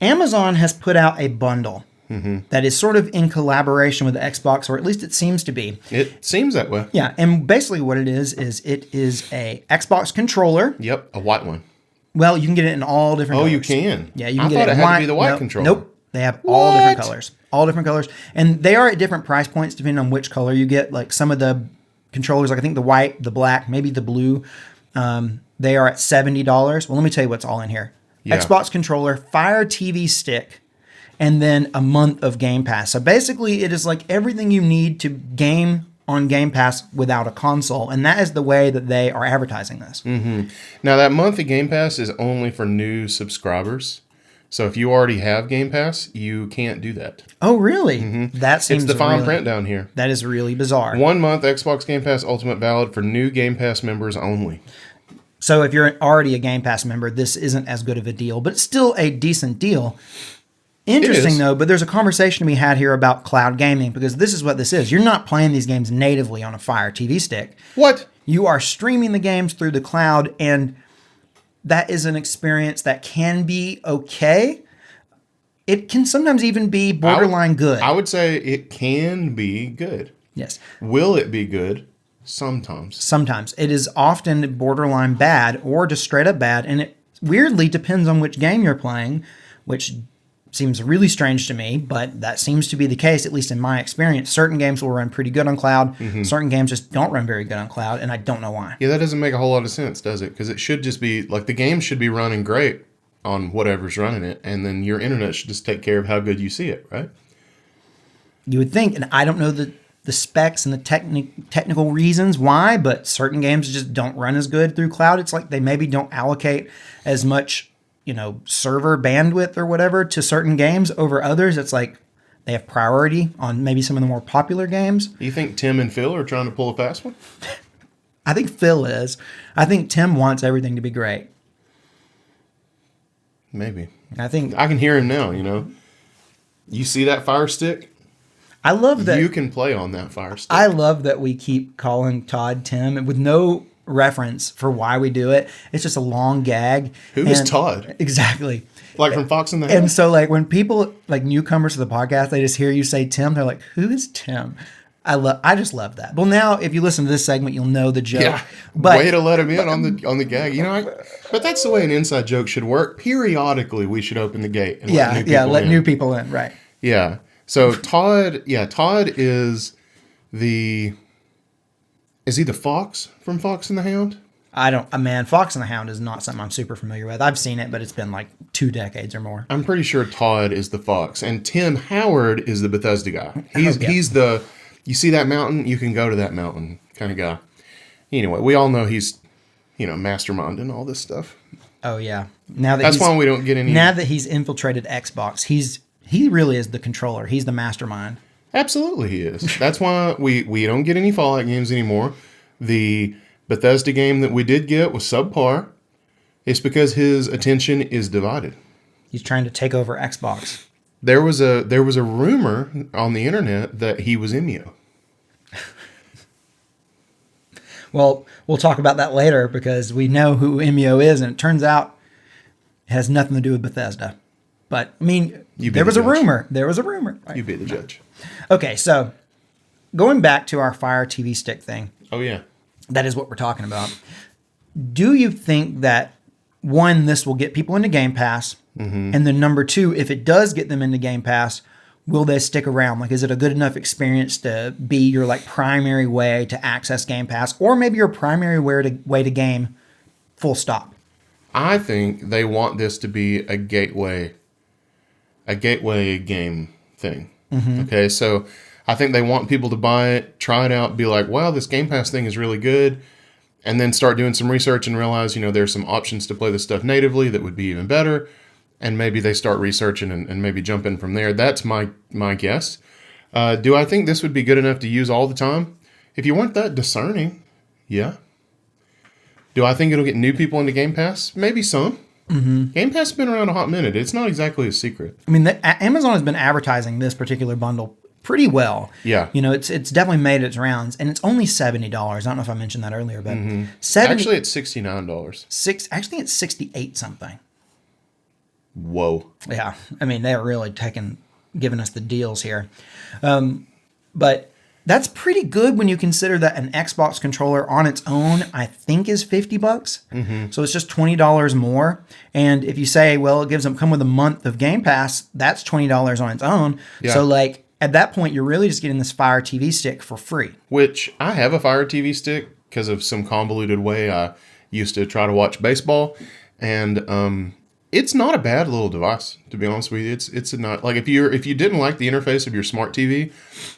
Amazon has put out a bundle that is sort of in collaboration with the Xbox, or at least it seems to be. It seems that way. Yeah, and basically what it is it is a Xbox controller. Yep, a white one. Well, you can get it in all different colors. You can? Yeah, you can I get thought it in it had white. to be the white Nope, controller. Nope. They have all different colors. All different colors. And they are at different price points depending on which color you get. Like some of the controllers, like I think the white, the black, maybe the blue, they are at $70. Well, let me tell you what's all in here. Yeah. Xbox controller, Fire TV stick, and then a month of Game Pass. So basically it is like everything you need to game on Game Pass without a console. And that is the way that they are advertising this. Now, that monthly Game Pass is only for new subscribers. So if you already have Game Pass, you can't do that. Oh, really? That seems It's the fine really, print down here. That is really bizarre. 1 month Xbox Game Pass Ultimate valid for new Game Pass members only. So if you're already a Game Pass member, this isn't as good of a deal, but it's still a decent deal. Interesting, though, but there's a conversation to be had here about cloud gaming, because this is what this is. You're not playing these games natively on a Fire TV stick. What? You are streaming the games through the cloud, and that is an experience that can be okay. It can sometimes even be borderline good. I would say it can be good. Yes. Will it be good? Sometimes. Sometimes. It is often borderline bad or just straight up bad, and it weirdly depends on which game you're playing, which seems really strange to me, but that seems to be the case, at least in my experience. Certain games will run pretty good on cloud. Certain games just don't run very good on cloud, and I don't know why. Yeah, that doesn't make a whole lot of sense, does it? Because it should just be, like, the game should be running great on whatever's running it, and then your internet should just take care of how good you see it, right? You would think, and I don't know the specs and the technical reasons why, but certain games just don't run as good through cloud. It's like they maybe don't allocate as much, server bandwidth or whatever to certain games over others. It's like they have priority on maybe some of the more popular games. You think Tim and Phil are trying to pull a fast one? I think Phil is. I think Tim wants everything to be great. Maybe. I think I can hear him now, You see that Fire Stick? I love that You can play on that Fire Stick. I love that we keep calling Todd Tim with no reference for why we do it. It's just a long gag. Who is Todd? Exactly. Like from Fox and the Hound? And so like when people like newcomers to the podcast, they just hear you say Tim, they're like, who is Tim? I just love that. Well, now if you listen to this segment, you'll know the joke. Yeah. But way to let him in on the gag. But that's the way an inside joke should work. Periodically, we should open the gate and let new people in, right? Yeah. So Todd is he the Fox from Fox and the Hound? Fox and the Hound is not something I'm super familiar with. I've seen it, but it's been like 2 decades or more. I'm pretty sure Todd is the Fox, and Tim Howard is the Bethesda guy. He's the, you see that mountain, you can go to that mountain kind of guy. Anyway, we all know he's, masterminding all this stuff. Oh yeah. That's why we don't get any. Now that he's infiltrated Xbox, he really is the controller. He's the mastermind. Absolutely, he is. That's why we don't get any Fallout games anymore. The Bethesda game that we did get was subpar. It's because his attention is divided. He's trying to take over Xbox. There was a rumor on the internet that he was Imio. Well, we'll talk about that later because we know who Imio is, and it turns out it has nothing to do with Bethesda. But I mean, there was a rumor. There was a rumor. Right? You be the judge. Okay, so going back to our Fire TV stick thing. Oh yeah. That is what we're talking about. Do you think that, one, this will get people into Game Pass? Mm-hmm. And then number two, if it does get them into Game Pass, will they stick around? Like, is it a good enough experience to be your like primary way to access Game Pass, or maybe your primary way to game, full stop? I think they want this to be a gateway game thing. Mm-hmm. Okay, so I think they want people to buy it, try it out, be like, wow, this Game Pass thing is really good, and then start doing some research and realize, there's some options to play this stuff natively that would be even better, and maybe they start researching and maybe jump in from there. That's my guess. Do I think this would be good enough to use all the time? If you weren't that discerning, yeah. Do I think it'll get new people into Game Pass? Maybe some. Mm-hmm. Game Pass has been around a hot minute. It's not exactly a secret. I mean, Amazon has been advertising this particular bundle pretty well. Yeah. It's definitely made its rounds, and it's only $70. I don't know if I mentioned that earlier, but Actually, it's $69. Actually, it's 68 something. Whoa. Yeah, I mean they're really giving us the deals here, but that's pretty good when you consider that an Xbox controller on its own, I think, is $50. So it's just $20 more. And if you say, well, it gives them come with a month of Game Pass, that's $20 on its own. Yeah. So like at that point, you're really just getting this Fire TV stick for free. Which I have a Fire TV stick because of some convoluted way I used to try to watch baseball, and it's not a bad little device, to be honest with you. It's not like if you didn't like the interface of your smart TV,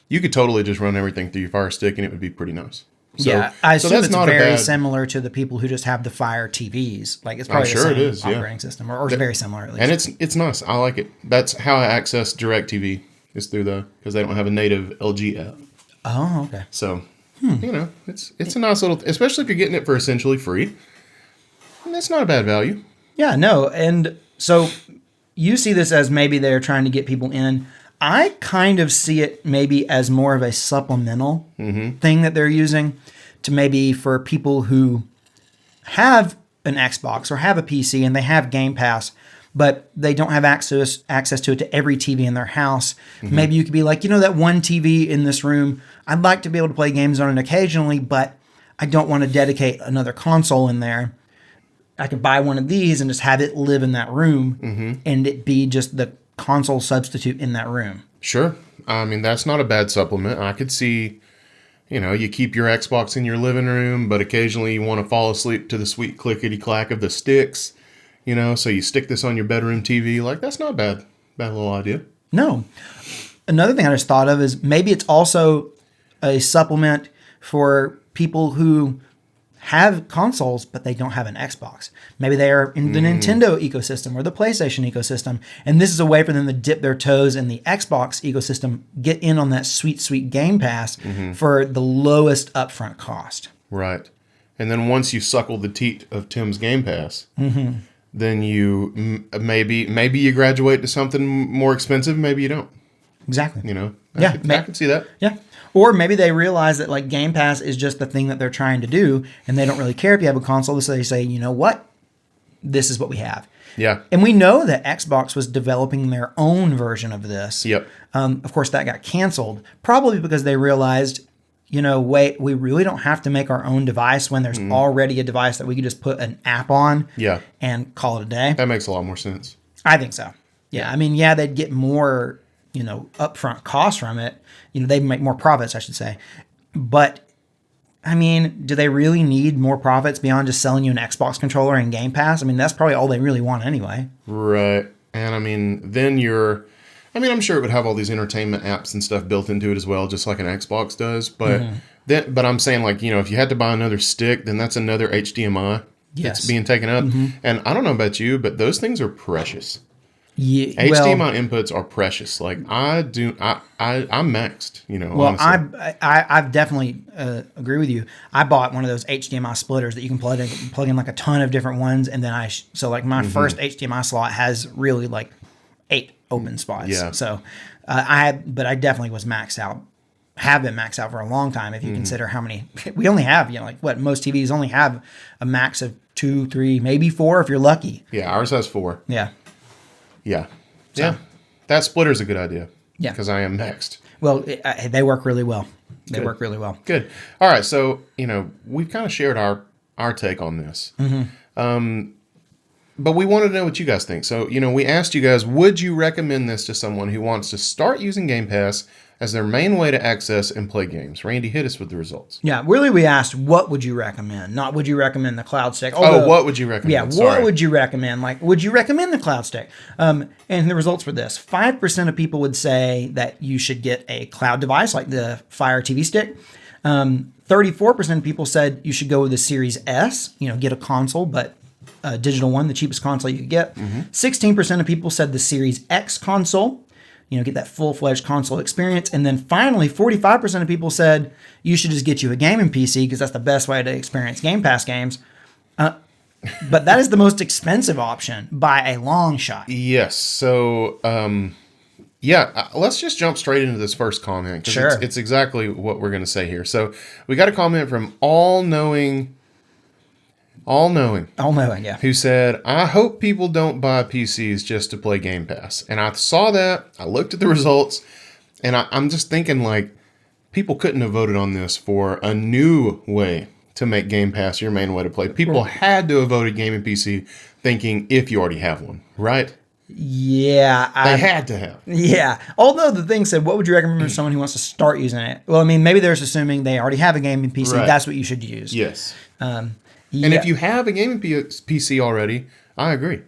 you could totally just run everything through your Fire Stick and it would be pretty nice. So, Yeah, I assume that's it's not a very bad- similar to the people who just have the Fire TVs. Like it's probably sure the it same is, yeah. operating system, or very similar at least. And it's nice. I like it. That's how I access DirecTV is through because they don't have a native LG app. Oh, okay. So it's a nice little, especially if you're getting it for essentially free. And that's not a bad value. Yeah, no. And so you see this as maybe they're trying to get people in. I kind of see it maybe as more of a supplemental thing that they're using to maybe for people who have an Xbox or have a PC and they have Game Pass, but they don't have access to it to every TV in their house. Maybe you could be like, that one TV in this room, I'd like to be able to play games on it occasionally, but I don't want to dedicate another console in there. I could buy one of these and just have it live in that room and it be just the console substitute in that room. Sure. I mean, that's not a bad supplement. I could see, you keep your Xbox in your living room, but occasionally you want to fall asleep to the sweet clickety-clack of the sticks, so you stick this on your bedroom TV. Like, that's not bad. Bad little idea. No. Another thing I just thought of is maybe it's also a supplement for people who have consoles, but they don't have an Xbox. Maybe they are in the Nintendo ecosystem or the PlayStation ecosystem, and this is a way for them to dip their toes in the Xbox ecosystem, get in on that sweet, sweet Game Pass for the lowest upfront cost. Right. And then once you suckle the teat of Tim's Game Pass, then you maybe you graduate to something more expensive, maybe you don't. Exactly. I could see that. Yeah. Or maybe they realize that like Game Pass is just the thing that they're trying to do, and they don't really care if you have a console. So they say, you know what? This is what we have. Yeah. And we know that Xbox was developing their own version of this. Yep. Of course, that got canceled, probably because they realized, wait, we really don't have to make our own device when there's already a device that we could just put an app on and call it a day. That makes a lot more sense. I think so. Yeah. I mean, they'd get more upfront costs from it. They make more profits, I should say. But, I mean, do they really need more profits beyond just selling you an Xbox controller and Game Pass? I mean, that's probably all they really want anyway. Right. And, I mean, then I'm sure it would have all these entertainment apps and stuff built into it as well, just like an Xbox does. But, but I'm saying, like, if you had to buy another stick, then that's another HDMI that's being taken up. And I don't know about you, but those things are precious. Yeah, HDMI inputs are precious. Like I'm maxed, Well, honestly. I've definitely agree with you. I bought one of those HDMI splitters that you can plug in like a ton of different ones, and then my first HDMI slot has really like 8 open spots. Yeah. So I definitely was maxed out. Have been maxed out for a long time if you consider how many we only have. Most TVs only have a max of 2, 3, maybe 4 if you're lucky. Yeah, ours has 4. Yeah. Yeah. Yeah. That splitter's a good idea. Yeah. Because I am next. Well, they work really well. They work really well. Good. All right. So, we've kind of shared our take on this. But we wanted to know what you guys think. So, we asked you guys, would you recommend this to someone who wants to start using Game Pass as their main way to access and play games? Randy, hit us with the results. Yeah, really we asked, what would you recommend? Not would you recommend the Cloud Stick. What would you recommend? Yeah, what would you recommend? Like, would you recommend the Cloud Stick? And the results were this. 5% of people would say that you should get a cloud device like the Fire TV Stick. 34% of people said you should go with the Series S, get a console, but a digital one, the cheapest console you could get. 16% of people said the Series X console. Get that full-fledged console experience. And then finally, 45% of people said you should just get you a gaming PC because that's the best way to experience Game Pass games. But that is the most expensive option by a long shot. Yes. So, let's just jump straight into this first comment. Sure. It's exactly what we're going to say here. So we got a comment from all-knowing all-knowing, yeah. who said, I hope people don't buy PCs just to play Game Pass. And I saw that, I looked at the results, and I'm just thinking, like, people couldn't have voted on this for a new way to make Game Pass your main way to play. People had to have voted gaming PC thinking if you already have one, right? Yeah. They had to have. Yeah. Although the thing said, what would you recommend for someone who wants to start using it? Well, I mean, maybe they're just assuming they already have a gaming PC. Right. That's what you should use. Yes. Yeah. And if you have a gaming PC already, I agree.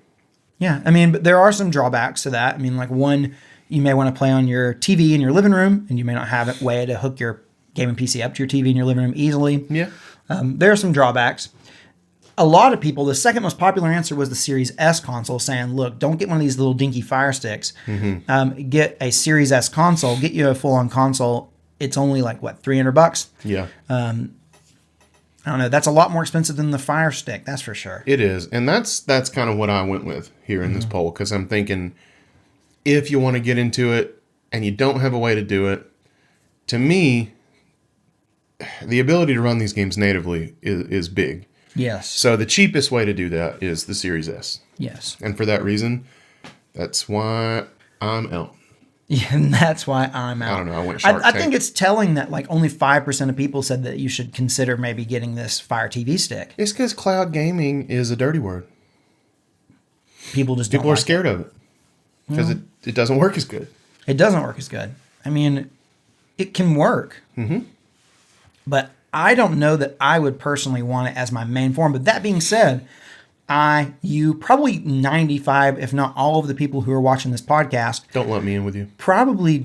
Yeah. I mean, but there are some drawbacks to that. I mean, like one, you may want to play on your TV in your living room, and you may not have a way to hook your gaming PC up to your TV in your living room easily. Yeah. There are some drawbacks. A lot of people, the second most popular answer was the Series S console, saying, look, don't get one of these little dinky Fire Sticks. Get a Series S console, get you a full-on console. It's only like, what, $300? Yeah. I don't know. That's a lot more expensive than the Fire Stick, that's for sure. It is. And that's kind of what I went with here in this poll, because I'm thinking if you want to get into it and you don't have a way to do it, to me, the ability to run these games natively is big. Yes. So the cheapest way to do that is the Series S. Yes. And for that reason, that's why I'm out. Yeah, and that's why I'm out. I don't know. I went Shark I Tank. think it's telling that like only 5% of people said that you should consider maybe getting this Fire TV stick. It's because cloud gaming is a dirty word. People just People don't are like scared of it because it doesn't work as good. It doesn't work as good. I mean, it can work. But I don't know that I would personally want it as my main form. But that being said, you probably 95, if not all of the people who are watching this podcast Don't let me in with you. probably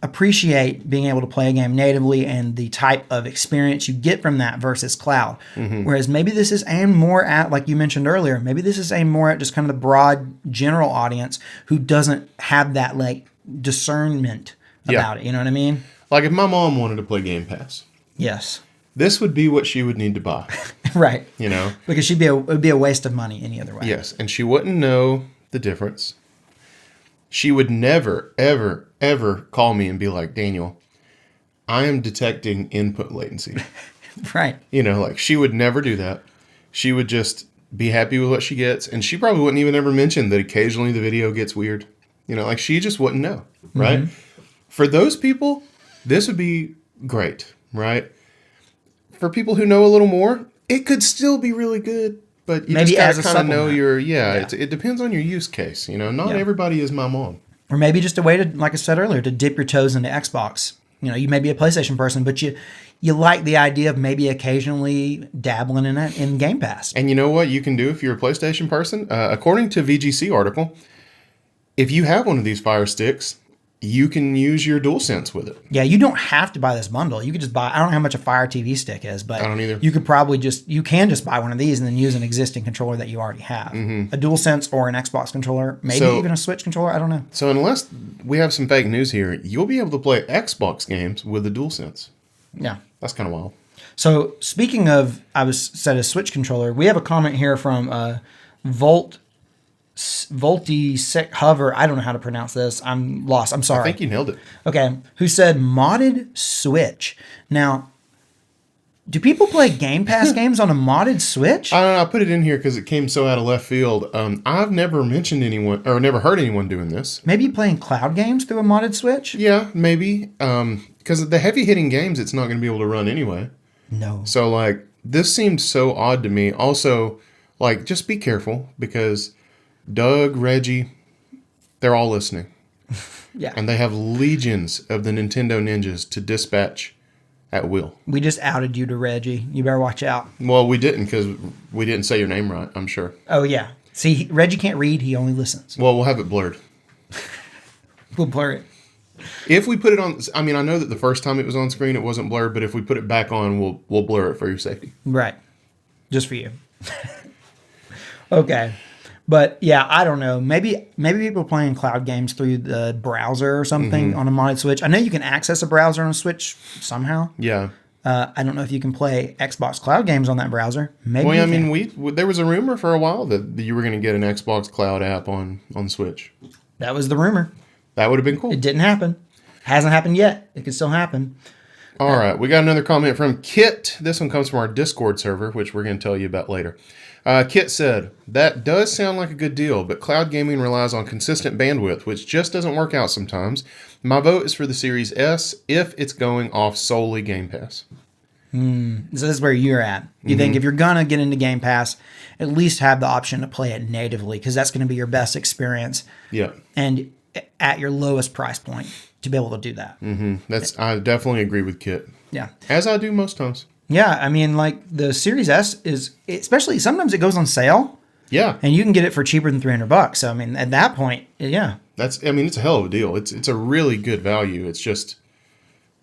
appreciate being able to play a game natively and the type of experience you get from that versus cloud. Whereas maybe this is aimed more at, like you mentioned earlier, maybe this is aimed more at just kind of the broad general audience who doesn't have that like discernment about it. You know what I mean? Like if my mom wanted to play Game Pass, Yes. this would be what she would need to buy. Right. You know? Because it would be a waste of money any other way. Yes, and she wouldn't know the difference. She would never, ever, ever call me and be like, Daniel, I am detecting input latency. Right. You know, like she would never do that. She would just be happy with what she gets. And she probably wouldn't even ever mention that occasionally the video gets weird. You know, like she just wouldn't know. Right. For those people, this would be great. Right. For people who know a little more, it could still be really good. But you Maybe just as a gotta kind of know supplement. it depends on your use case. You know, not Yeah. everybody is my mom. Or maybe just a way to, like I said earlier, to dip your toes into Xbox. You know, you may be a PlayStation person, but you like the idea of maybe occasionally dabbling in it in Game Pass. And you know what you can do if you're a PlayStation person? According to VGC article, if you have one of these Fire Sticks, you can use your DualSense with it. Yeah, you don't have to buy this bundle. You could just buy, I don't know how much a Fire TV stick is, but I don't either. you could probably you can just buy one of these and then use an existing controller that you already have. A DualSense or an Xbox controller, maybe So- even a Switch controller, I don't know. So unless we have some fake news here, you'll be able to play Xbox games with the DualSense. Yeah. That's kind of wild. So speaking of, said a Switch controller, we have a comment here from Volti Hover. I don't know how to pronounce this. I'm lost. I'm sorry. I think you nailed it. Okay. Who said modded Switch? Now, do people play Game Pass games on a modded Switch? I don't know. I put it in here because it came so out of left field. I've never mentioned anyone or never heard anyone doing this. Maybe you playing cloud games through a modded Switch? Yeah, maybe. Because the heavy hitting games, it's not going to be able to run anyway. No. So, like, this seemed so odd to me. Also, like, just be careful because Doug, Reggie, they're all listening. Yeah. And they have legions of the Nintendo ninjas to dispatch at will. We just outed you to Reggie. You better watch out. Well, we didn't because we didn't say your name right, I'm sure. Oh, yeah. See, Reggie can't read. He only listens. Well, we'll have it blurred. We'll blur it. If we put it on, I mean, I know that the first time it was on screen, it wasn't blurred, but if we put it back on, we'll blur it for your safety. Right. Just for you. Okay. But yeah, I don't know. Maybe people are playing cloud games through the browser or something on a modded Switch. I know you can access a browser on a Switch somehow. Yeah. I don't know if you can play Xbox Cloud games on that browser. Maybe. Well, you I can. mean, there was a rumor for a while that you were going to get an Xbox Cloud app on Switch. That was the rumor. That would have been cool. It didn't happen. Hasn't happened yet. It could still happen. All right, we got another comment from Kit. This one comes from our Discord server, which we're going to tell you about later. Kit said, that does sound like a good deal, but cloud gaming relies on consistent bandwidth, which just doesn't work out sometimes. My vote is for the Series S if it's going off solely Game Pass. So this is where you're at. You think if you're going to get into Game Pass, at least have the option to play it natively, because that's going to be your best experience Yeah. and at your lowest price point to be able to do that. I definitely agree with Kit. Yeah. As I do most times. Yeah. I mean, like the Series S is, especially sometimes it goes on sale Yeah. and you can get it for cheaper than $300. So, I mean, at that point, yeah. It's a hell of a deal. It's a really good value. It's just,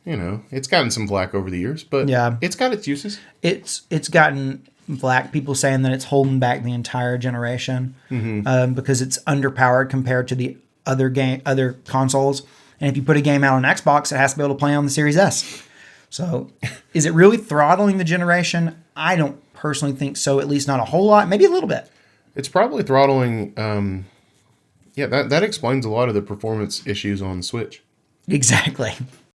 it's gotten some flack over the years, but Yeah. it's got its uses. It's gotten flack, people saying that it's holding back the entire generation because it's underpowered compared to the other consoles. And if you put a game out on Xbox, it has to be able to play on the Series S. So is it really throttling the generation? I don't personally think so, at least not a whole lot, maybe a little bit. It's probably throttling. That explains a lot of the performance issues on the Switch. Exactly.